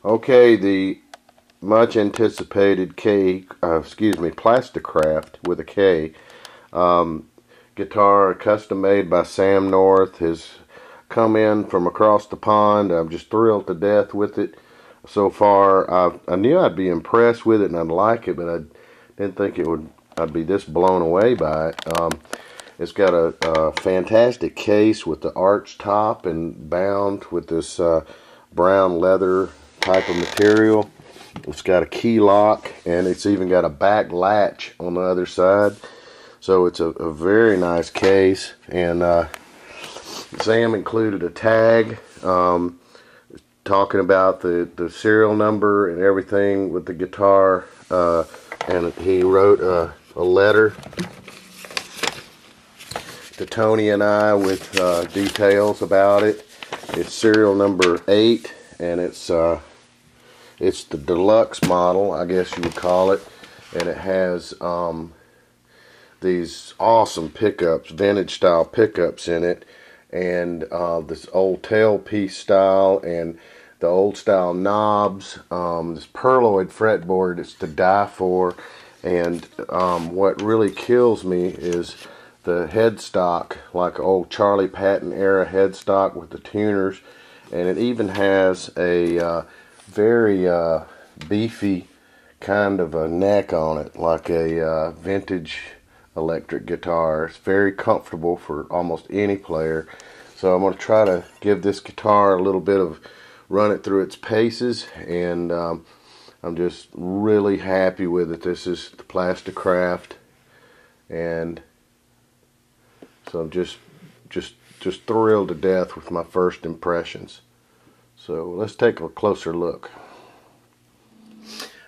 Okay, the much anticipated Plasti Kraft with a K guitar, custom made by Sam North, has come in from across the pond. I'm just thrilled to death with it so far. I knew I'd be impressed with it and I'd like it, but I didn't think I'd be this blown away by it. It's got a fantastic case with the arch top and bound with this brown leather type of material. It's got a key lock, and it's even got a back latch on the other side. So it's a very nice case, and Sam included a tag talking about the serial number and everything with the guitar, and he wrote a letter to Tony and I with details about it. It's serial number 8, and it's the deluxe model, I guess you would call it, and it has these awesome pickups, vintage style pickups in it, and this old tailpiece style, and the old style knobs, this pearloid fretboard. It's to die for. And what really kills me is the headstock, like old Charlie Patton era headstock with the tuners, and it even has a very beefy kind of a neck on it, like a vintage electric guitar. It's very comfortable for almost any player. So I'm going to try to give this guitar a little bit of run it through its paces, and I'm just really happy with it. This is the Plasti Kraft, and so I'm just thrilled to death with my first impressions. So let's take a closer look.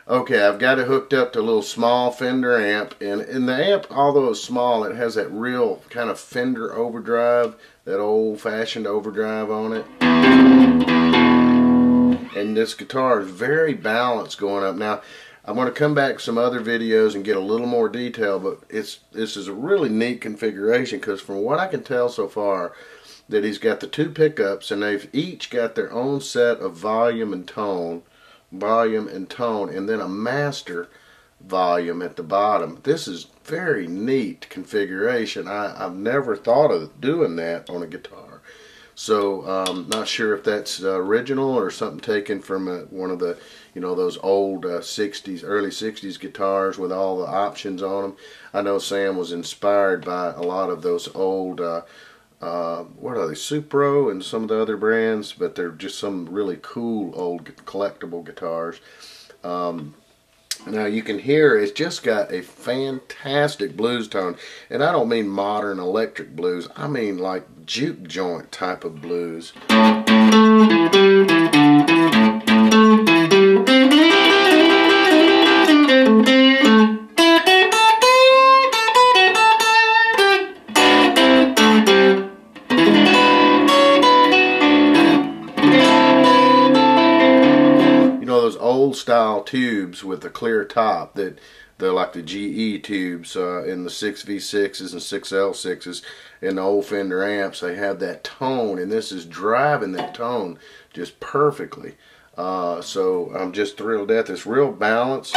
Okay, I've got it hooked up to a little small Fender amp, and in the amp, although it's small, it has that real kind of Fender overdrive, that old-fashioned overdrive on it. And this guitar is very balanced going up. Now, I'm going to come back to some other videos and get a little more detail, but this is a really neat configuration, because from what I can tell so far, that he's got the 2 pickups, and they've each got their own set of volume and tone, and then a master volume at the bottom. This is very neat configuration. I've never thought of doing that on a guitar. So not sure if that's original or something taken from one of the, those old 60s, early 60s guitars with all the options on them. I know Sam was inspired by a lot of those old what are they, Supro and some of the other brands, but they're just some really cool old collectible guitars. Now you can hear it's just got a fantastic blues tone, and I don't mean modern electric blues, I mean like juke joint type of blues. Old style tubes with a clear top, that they're like the GE tubes in the 6V6s and 6L6s in the old Fender amps. They have that tone, and this is driving that tone just perfectly. So I'm just thrilled to death. It's real balanced,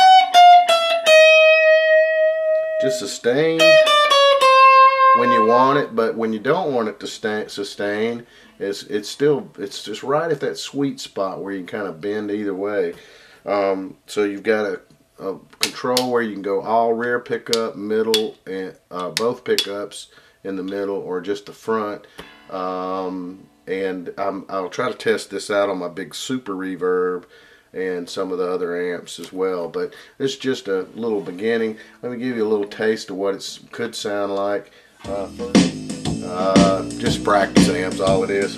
just sustained when you want it, but when you don't want it to sustain, it's just right at that sweet spot where you can kind of bend either way. So you've got a control where you can go all rear pickup, middle, and both pickups in the middle, or just the front. And I'll try to test this out on my big Super Reverb and some of the other amps as well. But it's just a little beginning. Let me give you a little taste of what it could sound like. Just practice amps, all it is.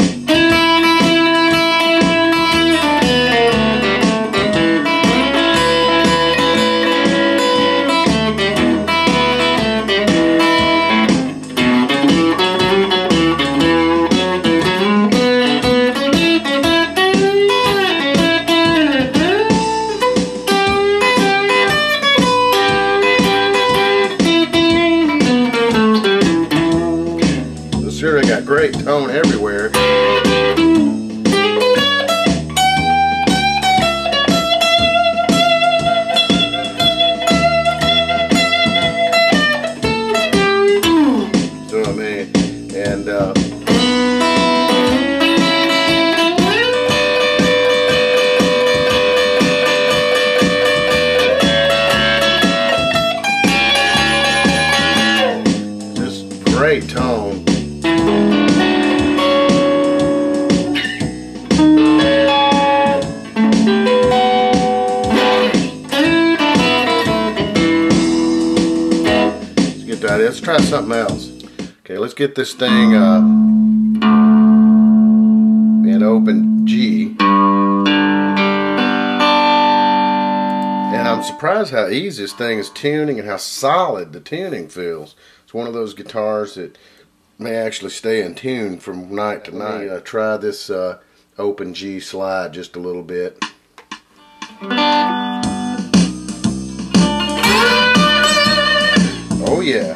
Sure, they got great tone everywhere. let's try something else. Okay, let's get this thing in open G. And I'm surprised how easy this thing is tuning and how solid the tuning feels. It's one of those guitars that may actually stay in tune from night to night. Try this open G slide just a little bit. Oh yeah.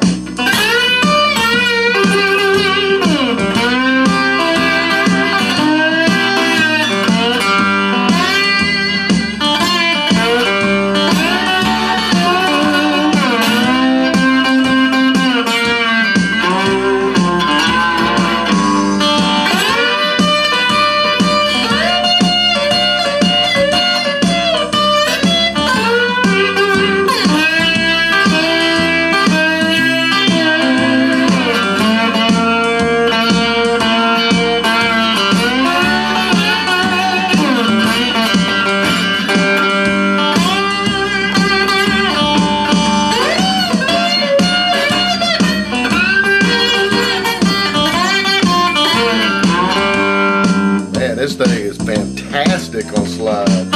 This thing is fantastic on slide.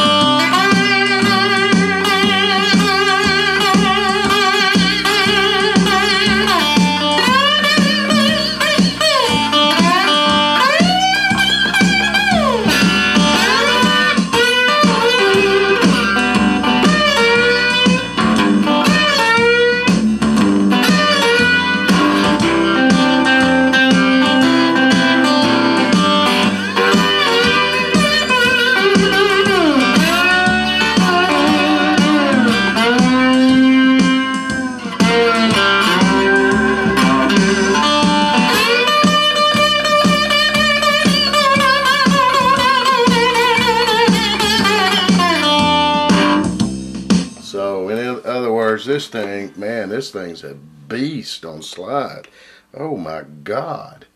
So in other words, this thing, man, this thing's a beast on slide. Oh my God.